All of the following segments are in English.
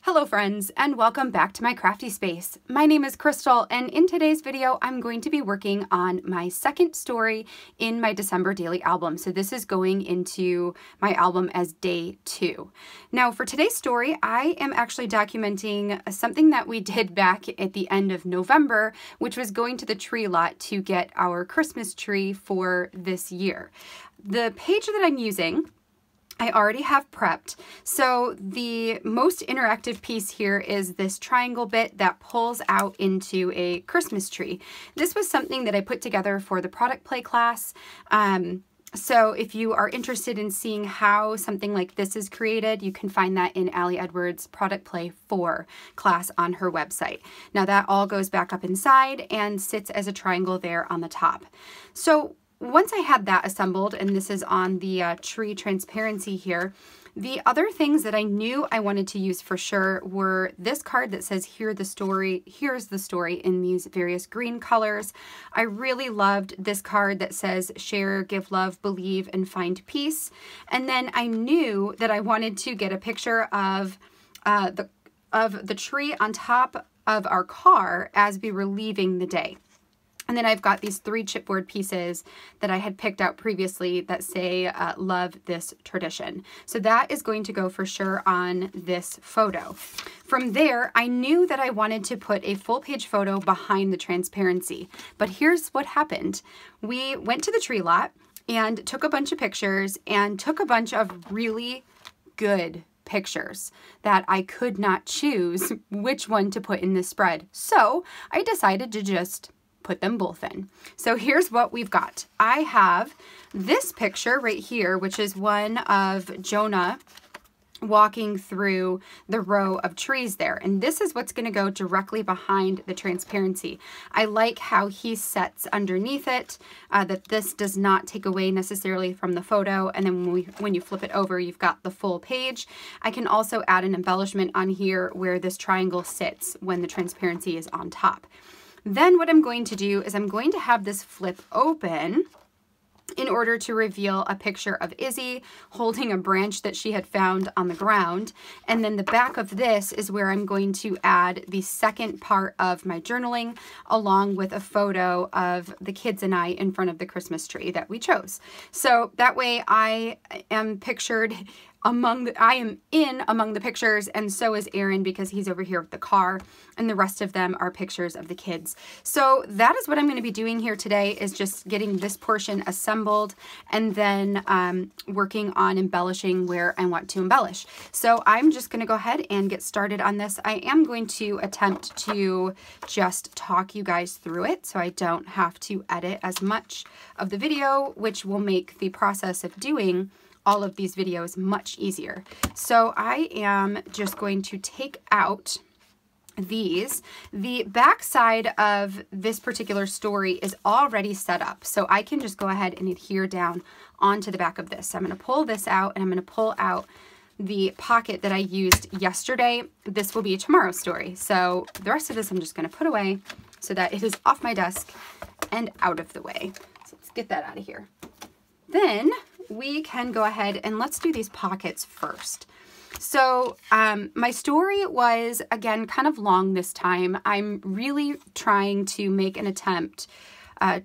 Hello friends, and welcome back to my crafty space. My name is Crystal, and in today's video I'm going to be working on my second story in my December daily album. So this is going into my album as day 2. Now for today's story, I am actually documenting something that we did back at the end of November, which was going to the tree lot to get our Christmas tree for this year. The page that I'm using, I already have prepped. So the most interactive piece here is this triangle bit that pulls out into a Christmas tree. This was something that I put together for the product play class. So if you are interested in seeing how something like this is created, you can find that in Allie Edwards' Product Play 4 class on her website. Now that all goes back up inside and sits as a triangle there on the top. So once I had that assembled, and this is on the tree transparency here, the other things that I knew I wanted to use for sure were this card that says here's the story in these various green colors. I really loved this card that says share, give love, believe, and find peace. And then I knew that I wanted to get a picture of the tree on top of our car as we were leaving the day. And then I've got these 3 chipboard pieces that I had picked out previously that say, love this tradition. So that is going to go for sure on this photo. From there, I knew that I wanted to put a full page photo behind the transparency. But here's what happened. We went to the tree lot and took a bunch of pictures and took a bunch of really good pictures that I could not choose which one to put in this spread. So I decided to just put them both in. So here's what we've got. I have this picture right here, which is one of Jonah walking through the row of trees there. And this is what's going to go directly behind the transparency. I like how he sets underneath it, that this does not take away necessarily from the photo. And then when you flip it over, you've got the full page. I can also add an embellishment on here where this triangle sits when the transparency is on top. Then what I'm going to do is I'm going to have this flip open in order to reveal a picture of Izzy holding a branch that she had found on the ground. And then the back of this is where I'm going to add the second part of my journaling, along with a photo of the kids and I in front of the Christmas tree that we chose. So that way I am pictured among the pictures, and so is Aaron because he's over here with the car, and the rest of them are pictures of the kids. So that is what I'm going to be doing here today, is just getting this portion assembled and then working on embellishing where I want to embellish. So I'm just going to go ahead and get started on this. I am going to attempt to just talk you guys through it so I don't have to edit as much of the video, which will make the process of doing all of these videos much easier. So I am just going to take out these. The back side of this particular story is already set up, so I can just go ahead and adhere down onto the back of this. So I'm going to pull this out, and I'm going to pull out the pocket that I used yesterday. This will be a tomorrow story. So the rest of this I'm just going to put away so that it is off my desk and out of the way. So let's get that out of here. Then we can go ahead and let's do these pockets first. So my story was, again, kind of long this time. I'm really trying to make an attempt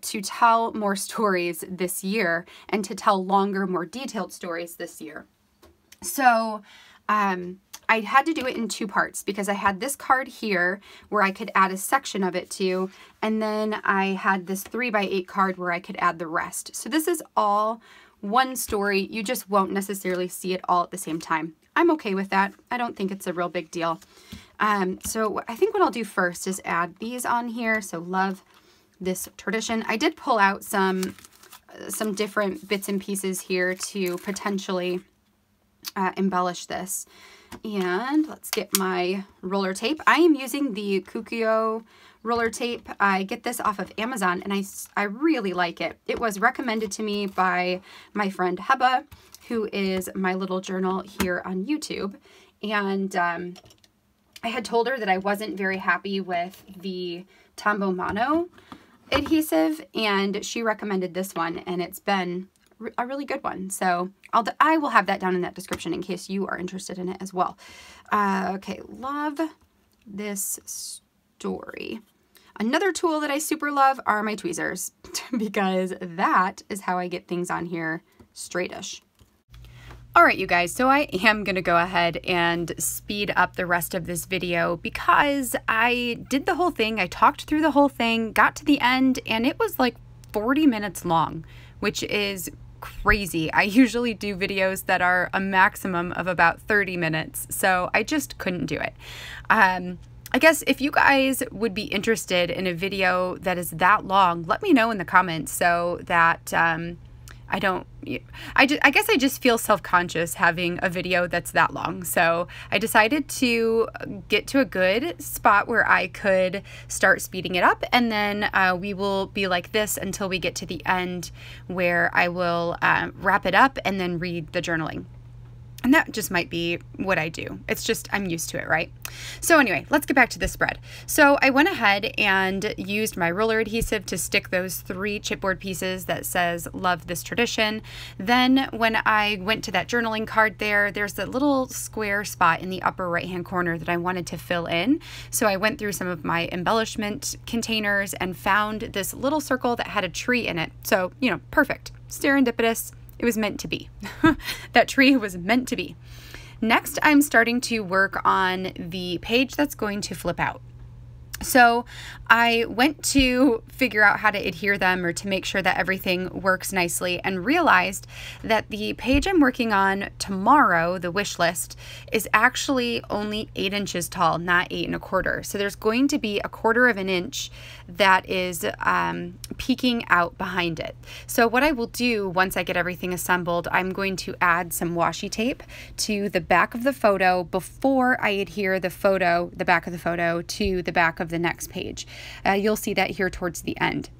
to tell more stories this year and to tell longer, more detailed stories this year. So I had to do it in 2 parts because I had this card here where I could add a section of it to, and then I had this 3x8 card where I could add the rest. So this is all one story. You just won't necessarily see it all at the same time. I'm okay with that. I don't think it's a real big deal. So I think what I'll do first is add these on here. So love this tradition. I did pull out some different bits and pieces here to potentially embellish this. And let's get my roller tape. I am using the Kukio roller tape. I get this off of Amazon, and I really like it. It was recommended to me by my friend Heba, who is my little journal here on YouTube. And I had told her that I wasn't very happy with the Tombow Mono adhesive, and she recommended this one, and it's been a really good one. So I will have that down in that description in case you are interested in it as well. Okay, love this story. Another tool that I super love are my tweezers because that is how I get things on here straightish. All right, you guys, so I am going to go ahead and speed up the rest of this video because I did the whole thing. I talked through the whole thing, got to the end, and it was like 40 minutes long, which is crazy. I usually do videos that are a maximum of about 30 minutes, so I just couldn't do it. I guess if you guys would be interested in a video that is that long, let me know in the comments so that I guess I just feel self-conscious having a video that's that long. So I decided to get to a good spot where I could start speeding it up, and then we will be like this until we get to the end where I will wrap it up and then read the journaling. And that just might be what I do. It's just, I'm used to it, right? So anyway, let's get back to the spread. So I went ahead and used my roller adhesive to stick those 3 chipboard pieces that says, love this tradition. Then when I went to that journaling card there's a little square spot in the upper right-hand corner that I wanted to fill in. So I went through some of my embellishment containers and found this little circle that had a tree in it. So, you know, perfect. Serendipitous. It was meant to be. That tree was meant to be. Next, I'm starting to work on the page that's going to flip out. So I went to figure out how to adhere them or to make sure that everything works nicely, and realized that the page I'm working on tomorrow, the wish list, is actually only 8 inches tall, not 8 1/4. So there's going to be 1/4 of an inch that is peeking out behind it. So what I will do once I get everything assembled, I'm going to add some washi tape to the back of the photo before I adhere the back of the photo to the back of the next page. You'll see that here towards the end.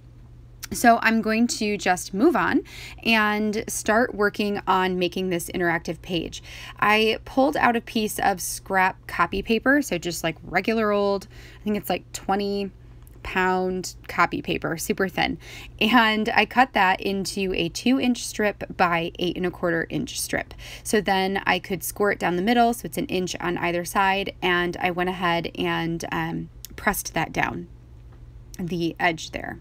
So I'm going to just move on and start working on making this interactive page. I pulled out a piece of scrap copy paper, so just like regular old, I think it's like 20-pound copy paper, super thin. And I cut that into a 2-inch strip by 8 1/4 inch strip. So then I could score it down the middle, so it's 1 inch on either side, and I went ahead and pressed that down the edge there.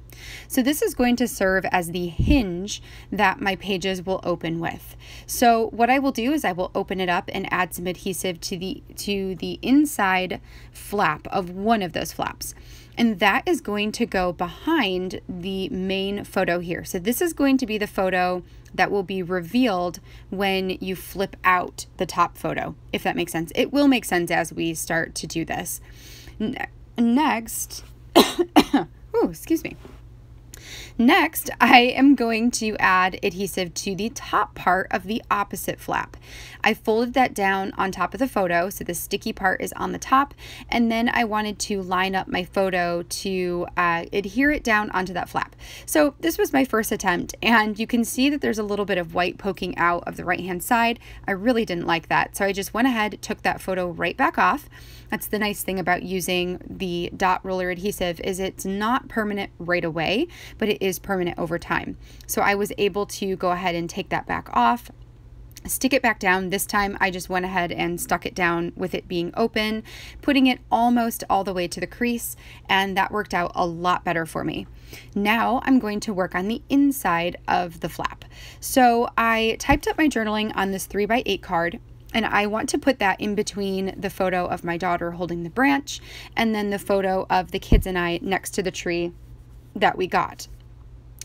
So this is going to serve as the hinge that my pages will open with. So what I will do is I will open it up and add some adhesive to the inside flap of one of those flaps. And that is going to go behind the main photo here. So this is going to be the photo that will be revealed when you flip out the top photo, if that makes sense. It will make sense as we start to do this. Next, ooh, excuse me. Next, I am going to add adhesive to the top part of the opposite flap. I folded that down on top of the photo, so the sticky part is on the top, and then I wanted to line up my photo to adhere it down onto that flap. So this was my first attempt, and you can see that there's a little bit of white poking out of the right-hand side. I really didn't like that, so I just went ahead, took that photo right back off. That's the nice thing about using the dot roller adhesive, is it's not permanent right away, but it is permanent over time. So I was able to go ahead and take that back off, stick it back down. This time I just went ahead and stuck it down with it being open, putting it almost all the way to the crease, and that worked out a lot better for me. Now I'm going to work on the inside of the flap. So I typed up my journaling on this 3x8 card, and I want to put that in between the photo of my daughter holding the branch and then the photo of the kids and I next to the tree that we got.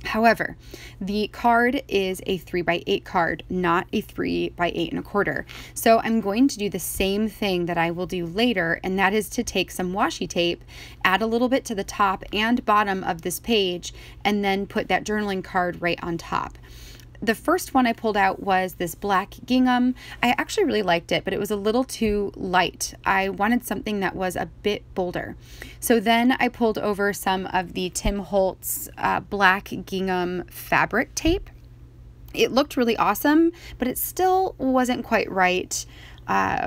However, the card is a 3x8 card, not a 3x8 1/4. So I'm going to do the same thing that I will do later, and that is to take some washi tape, add a little bit to the top and bottom of this page, and then put that journaling card right on top. The first one I pulled out was this black gingham. I actually really liked it, but it was a little too light. I wanted something that was a bit bolder. So then I pulled over some of the Tim Holtz black gingham fabric tape. It looked really awesome, but it still wasn't quite right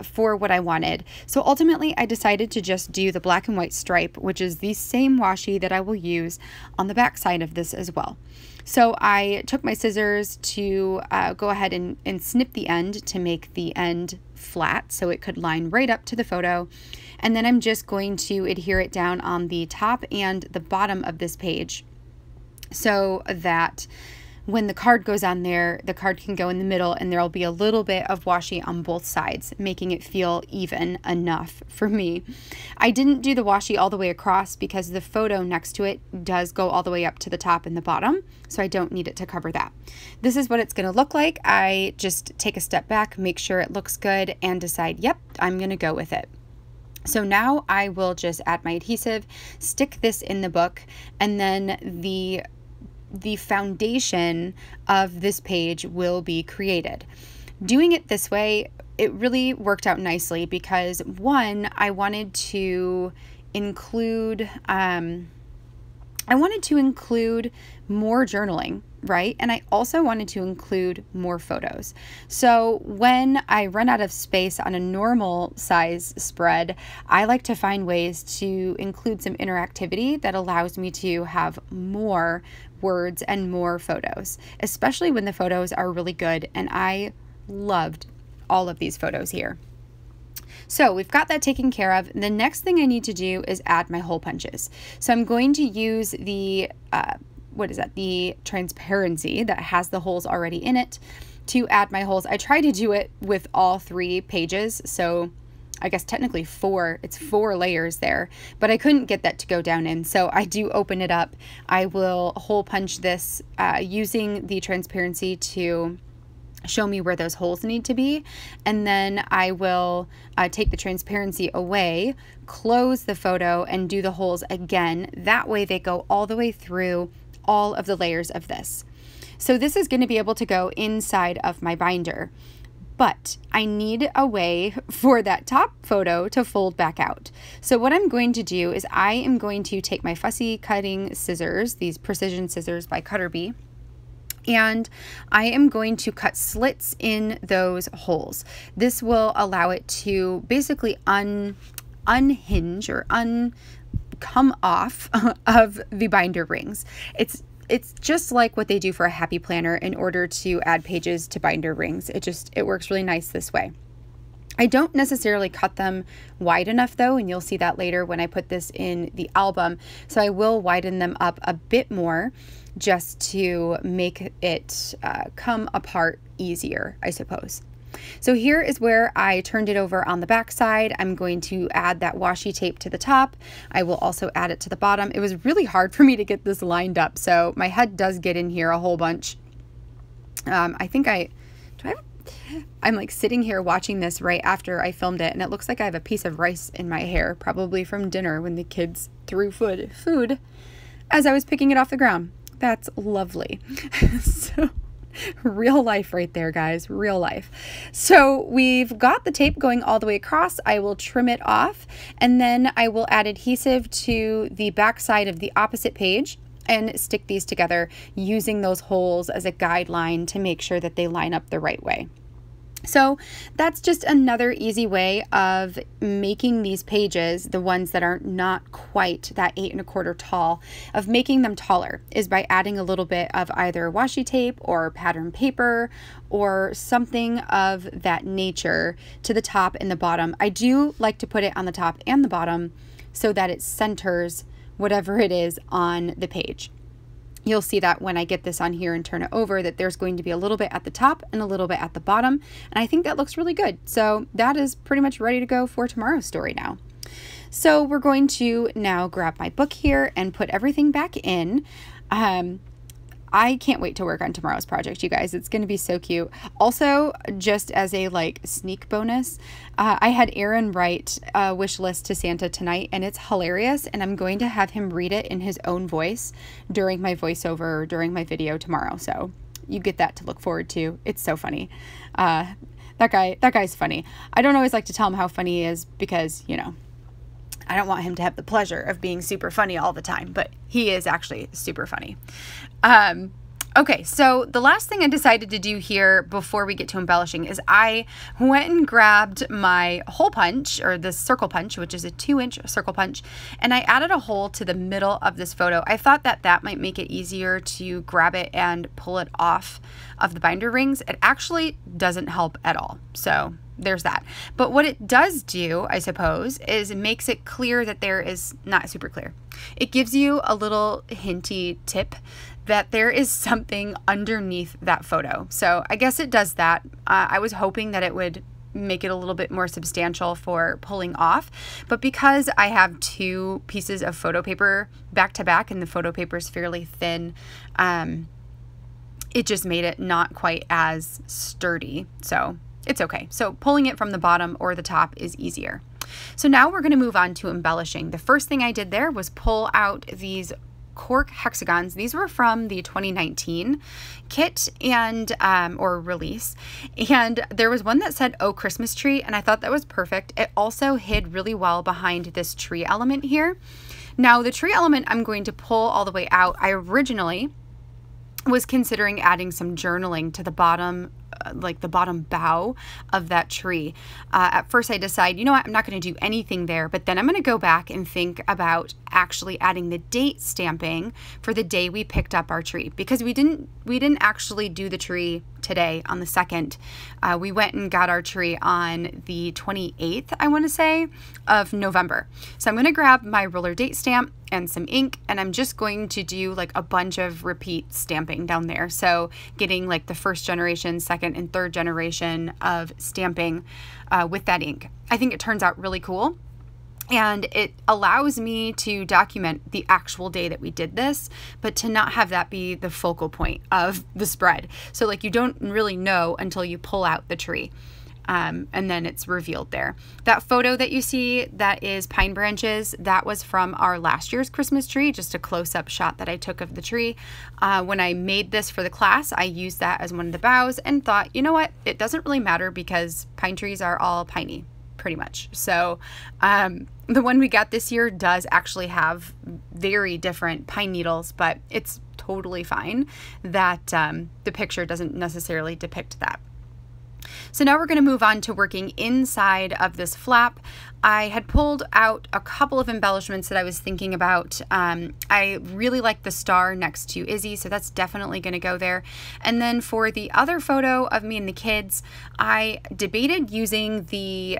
for what I wanted. So ultimately I decided to just do the black and white stripe, which is the same washi that I will use on the back side of this as well. So I took my scissors to go ahead and snip the end to make the end flat so it could line right up to the photo. And then I'm just going to adhere it down on the top and the bottom of this page so that when the card goes on there, the card can go in the middle and there'll be a little bit of washi on both sides, making it feel even enough for me. I didn't do the washi all the way across because the photo next to it does go all the way up to the top and the bottom, so I don't need it to cover that. This is what it's going to look like. I just take a step back, make sure it looks good, and decide, yep, I'm going to go with it. So now I will just add my adhesive, stick this in the book, and then the foundation of this page will be created. Doing it this way, it really worked out nicely because one, I wanted to include more journaling, right? And I also wanted to include more photos. So when I run out of space on a normal size spread, I like to find ways to include some interactivity that allows me to have more words and more photos, especially when the photos are really good. And I loved all of these photos here. So we've got that taken care of. The next thing I need to do is add my hole punches. So I'm going to use the, the transparency that has the holes already in it to add my holes. I try to do it with all 3 pages. So I guess technically 4, it's 4 layers there, but I couldn't get that to go down in. So I do open it up. I will hole punch this using the transparency to show me where those holes need to be. And then I will take the transparency away, close the photo, and do the holes again. That way they go all the way through all of the layers of this. So this is going to be able to go inside of my binder. But I need a way for that top photo to fold back out. So what I'm going to do is I am going to take my fussy cutting scissors, these precision scissors by Cutter Bee, and I am going to cut slits in those holes. This will allow it to basically unhinge or come off of the binder rings. It's just like what they do for a happy planner in order to add pages to binder rings. It works really nice this way. I don't necessarily cut them wide enough though, and you'll see that later when I put this in the album. So I will widen them up a bit more just to make it come apart easier, I suppose. So here is where I turned it over on the back side. I'm going to add that washi tape to the top. I will also add it to the bottom. It was really hard for me to get this lined up, so my head does get in here a whole bunch. I'm like sitting here watching this right after I filmed it, and it looks like I have a piece of rice in my hair, probably from dinner when the kids threw food as I was picking it off the ground. That's lovely. So real life right there, guys, real life. So we've got the tape going all the way across. I will trim it off, and then I will add adhesive to the back side of the opposite page and stick these together using those holes as a guideline to make sure that they line up the right way. So that's just another easy way of making these pages, the ones that are not quite that 8 1/4 tall, of making them taller is by adding a little bit of either washi tape or pattern paper or something of that nature to the top and the bottom. I do like to put it on the top and the bottom so that it centers whatever it is on the page. You'll see that when I get this on here and turn it over, that there's going to be a little bit at the top and a little bit at the bottom. And I think that looks really good. So that is pretty much ready to go for tomorrow's story now. So we're going to now grab my book here and put everything back in. I can't wait to work on tomorrow's project, you guys. It's going to be so cute. Also, just as a sneak bonus, I had Aaron write a wish list to Santa tonight, and it's hilarious. And I'm going to have him read it in his own voice during my voiceover, during my video tomorrow. So you get that to look forward to. It's so funny. That guy's funny. I don't always like to tell him how funny he is because, you know, I don't want him to have the pleasure of being super funny all the time, but he is actually super funny. Okay, so the last thing I decided to do here before we get to embellishing is I went and grabbed my hole punch, or this circle punch, which is a 2-inch circle punch, and I added a hole to the middle of this photo. I thought that that might make it easier to grab it and pull it off of the binder rings. It actually doesn't help at all, so there's that. But what it does do, I suppose, is it makes it clear that there is, not super clear. It gives you a little hinty tip that there is something underneath that photo. So I guess it does that. I was hoping that it would make it a little bit more substantial for pulling off, but because I have 2 pieces of photo paper back to back and the photo paper is fairly thin, it just made it not quite as sturdy. So it's okay. So pulling it from the bottom or the top is easier. So now we're going to move on to embellishing. The first thing I did there was pull out these cork hexagons. These were from the 2019 kit and or release, and there was one that said "Oh Christmas Tree," and I thought that was perfect. It also hid really well behind this tree element here. Now the tree element I'm going to pull all the way out. I originally was considering adding some journaling to the bottom, like the bottom bough of that tree. At first I decided, you know what, I'm not going to do anything there, but then I'm going to go back and think about actually adding the date stamping for the day we picked up our tree, because we didn't actually do the tree today on the 2nd. We went and got our tree on the 28th, I want to say, of November. So I'm going to grab my roller date stamp and some ink, and I'm just going to do like a bunch of repeat stamping down there. So getting like the 1st generation, 2nd and 3rd generation of stamping with that ink. I think it turns out really cool. And it allows me to document the actual day that we did this, but to not have that be the focal point of the spread. So like you don't really know until you pull out the tree. And then it's revealed there. That photo that you see that is pine branches, that was from our last year's Christmas tree, just a close-up shot that I took of the tree. When I made this for the class, I used that as one of the boughs and thought, you know what, it doesn't really matter because pine trees are all piney, pretty much. So the one we got this year does actually have very different pine needles, but it's totally fine that the picture doesn't necessarily depict that. So now we're going to move on to working inside of this flap. I had pulled out a couple of embellishments that I was thinking about. I really like the star next to Izzy, so that's definitely going to go there. And then for the other photo of me and the kids, I debated using the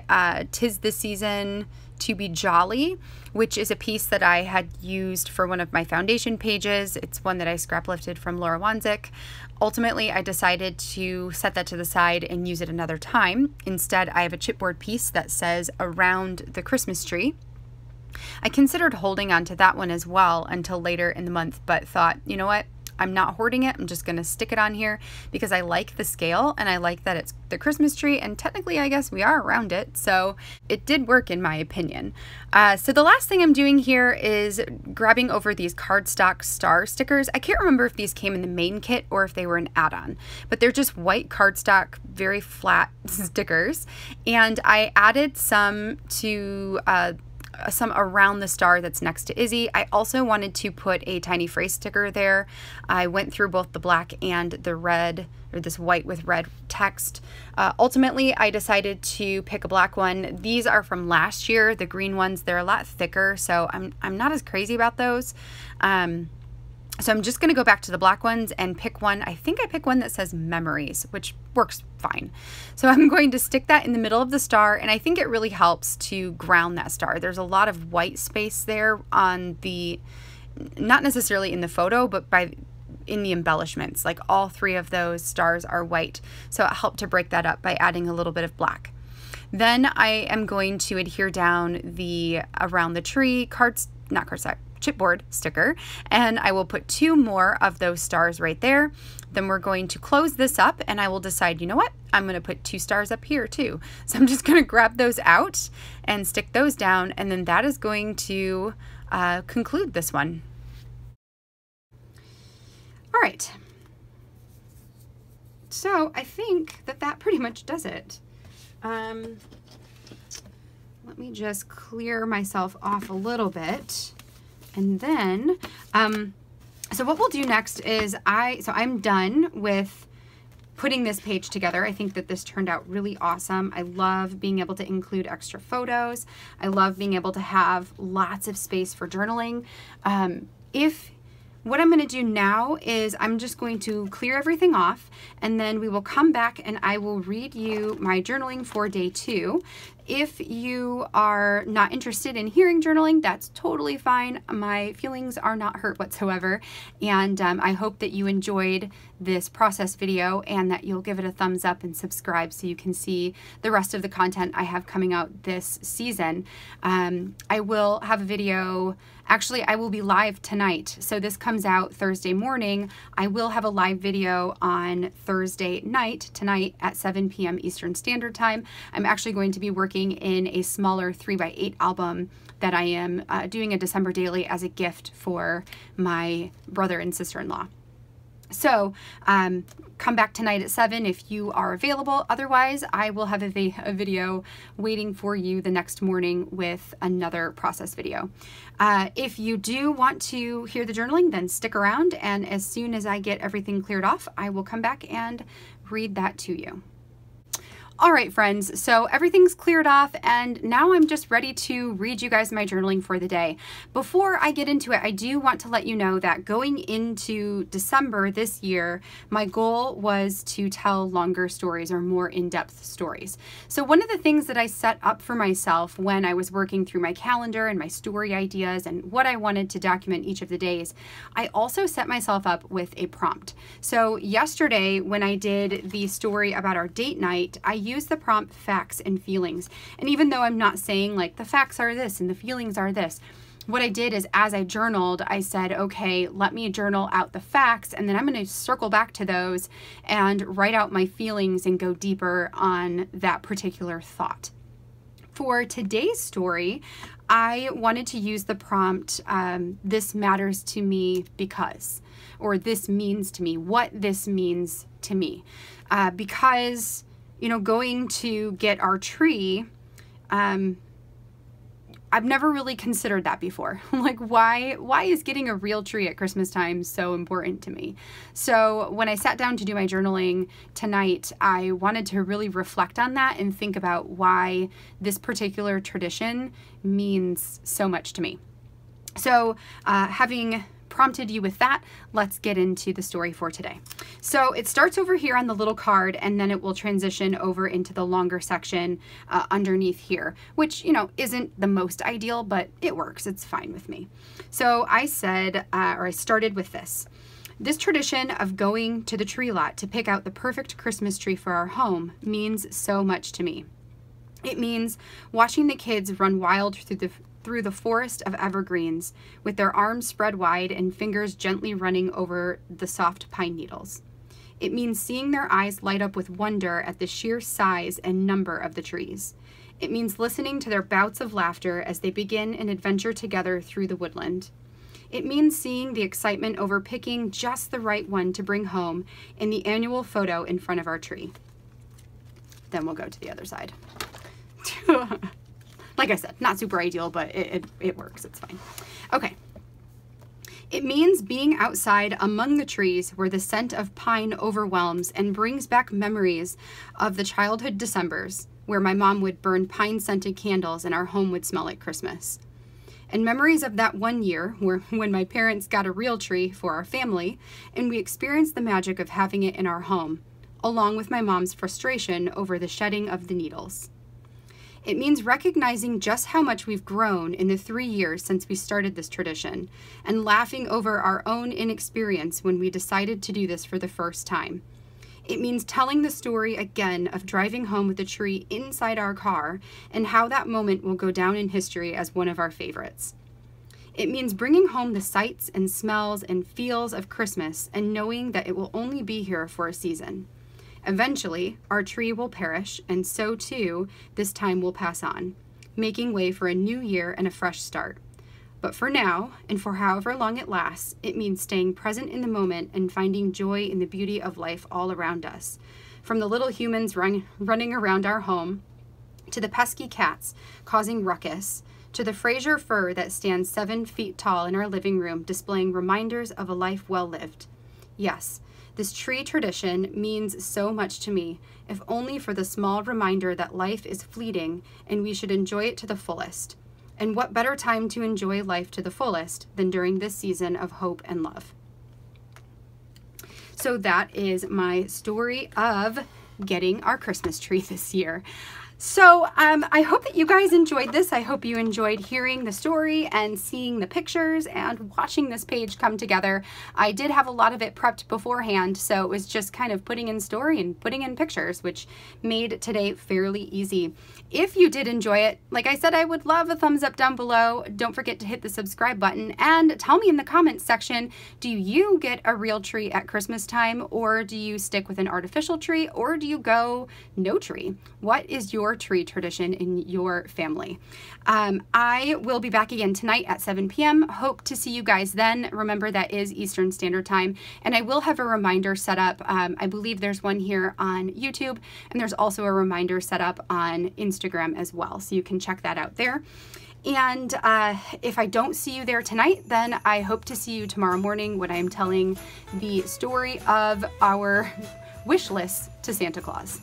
"'Tis the Season to Be Jolly," which is a piece that I had used for one of my foundation pages. It's one that I scrap lifted from Laura Wanzik. Ultimately, I decided to set that to the side and use it another time. Instead, I have a chipboard piece that says "Around the Christmas Tree." I considered holding on to that one as well until later in the month, but thought, you know what? I'm not hoarding it. I'm just going to stick it on here because I like the scale and I like that it's the Christmas tree, and technically I guess we are around it, so it did work in my opinion. So the last thing I'm doing here is grabbing over these cardstock star stickers. I can't remember if these came in the main kit or if they were an add-on, but they're just white cardstock, very flat stickers, and I added some to some around the star that's next to Izzy. I also wanted to put a tiny phrase sticker there. I went through both the black and the red, or this white with red text. Ultimately, I decided to pick a black one. These are from last year. The green ones, they're a lot thicker, so I'm not as crazy about those. So I'm just going to go back to the black ones and pick one. I think I pick one that says Memories, which works fine. So I'm going to stick that in the middle of the star, and I think it really helps to ground that star. There's a lot of white space there on the, not necessarily in the photo, but in the embellishments. Like all 3 of those stars are white. So it helped to break that up by adding a little bit of black. Then I am going to adhere down the around the tree chipboard sticker, and I will put 2 more of those stars right there. Then we're going to close this up, and I will decide, you know what, I'm going to put 2 stars up here too. So I'm just going to grab those out and stick those down, and then that is going to conclude this one. All right. So I think that pretty much does it. Let me just clear myself off a little bit. And then So what we'll do next is I'm done with putting this page together. I think that this turned out really awesome. I love being able to include extra photos. I love being able to have lots of space for journaling. What I'm going to do now is I'm just going to clear everything off, and then we will come back and I will read you my journaling for day 2. If you are not interested in hearing journaling, that's totally fine. My feelings are not hurt whatsoever, and I hope that you enjoyed this process video and that you'll give it a thumbs up and subscribe so you can see the rest of the content I have coming out this season. I will have a video. Actually, I will be live tonight. So this comes out Thursday morning. I will have a live video on Thursday night, tonight at 7 p.m. Eastern Standard Time. I'm actually going to be working in a smaller 3x8 album that I am doing a December daily as a gift for my brother and sister-in-law. So come back tonight at 7 if you are available. Otherwise, I will have a video waiting for you the next morning with another process video. If you do want to hear the journaling, then stick around, and as soon as I get everything cleared off, I will come back and read that to you. All right, friends, so everything's cleared off, and now I'm just ready to read you guys my journaling for the day. Before I get into it, I do want to let you know that going into December this year, my goal was to tell longer stories or more in-depth stories. So one of the things that I set up for myself when I was working through my calendar and my story ideas and what I wanted to document each of the days, I also set myself up with a prompt. So yesterday, when I did the story about our date night, I used the prompt facts and feelings. And even though I'm not saying like the facts are this and the feelings are this, what I did is as I journaled, I said, okay, let me journal out the facts, and then I'm going to circle back to those and write out my feelings and go deeper on that particular thought. For today's story, I wanted to use the prompt, this matters to me because, or this means to me, what this means to me. Because you know, going to get our tree, I've never really considered that before. Like, why is getting a real tree at Christmas time so important to me? So when I sat down to do my journaling tonight, I wanted to really reflect on that and think about why this particular tradition means so much to me. So having prompted you with that, let's get into the story for today. So it starts over here on the little card, and then it will transition over into the longer section underneath here, which, you know, isn't the most ideal, but it works. It's fine with me. So I said, or I started with this. This tradition of going to the tree lot to pick out the perfect Christmas tree for our home means so much to me. It means watching the kids run wild through the forest of evergreens with their arms spread wide and fingers gently running over the soft pine needles. It means seeing their eyes light up with wonder at the sheer size and number of the trees. It means listening to their bouts of laughter as they begin an adventure together through the woodland. It means seeing the excitement over picking just the right one to bring home in the annual photo in front of our tree. Then we'll go to the other side. Like I said, not super ideal, but it works. It's fine. Okay. It means being outside among the trees where the scent of pine overwhelms and brings back memories of the childhood Decembers where my mom would burn pine-scented candles and our home would smell like Christmas. And memories of that one year when my parents got a real tree for our family and we experienced the magic of having it in our home, along with my mom's frustration over the shedding of the needles. It means recognizing just how much we've grown in the 3 years since we started this tradition and laughing over our own inexperience when we decided to do this for the first time. It means telling the story again of driving home with a tree inside our car and how that moment will go down in history as one of our favorites. It means bringing home the sights and smells and feels of Christmas and knowing that it will only be here for a season. Eventually, our tree will perish, and so too, this time will pass on, making way for a new year and a fresh start. But for now, and for however long it lasts, it means staying present in the moment and finding joy in the beauty of life all around us. From the little humans running around our home, to the pesky cats causing ruckus, to the Fraser fir that stands 7 feet tall in our living room, displaying reminders of a life well lived. Yes, this tree tradition means so much to me, if only for the small reminder that life is fleeting and we should enjoy it to the fullest. And what better time to enjoy life to the fullest than during this season of hope and love? So that is my story of getting our Christmas tree this year. So I hope that you guys enjoyed this. I hope you enjoyed hearing the story and seeing the pictures and watching this page come together. I did have a lot of it prepped beforehand, so it was just kind of putting in story and putting in pictures, which made today fairly easy. If you did enjoy it, like I said, I would love a thumbs up down below. Don't forget to hit the subscribe button and tell me in the comments section, do you get a real tree at Christmas time, or do you stick with an artificial tree, or do you go no tree? What is your tree tradition in your family? I will be back again tonight at 7 p.m. Hope to see you guys then. Remember, that is Eastern Standard Time, and I will have a reminder set up. I believe there's one here on YouTube, and there's also a reminder set up on Instagram as well, so you can check that out there. And if I don't see you there tonight, then I hope to see you tomorrow morning when I'm telling the story of our wish list to Santa Claus.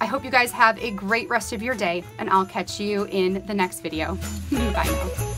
I hope you guys have a great rest of your day, and I'll catch you in the next video. Bye now.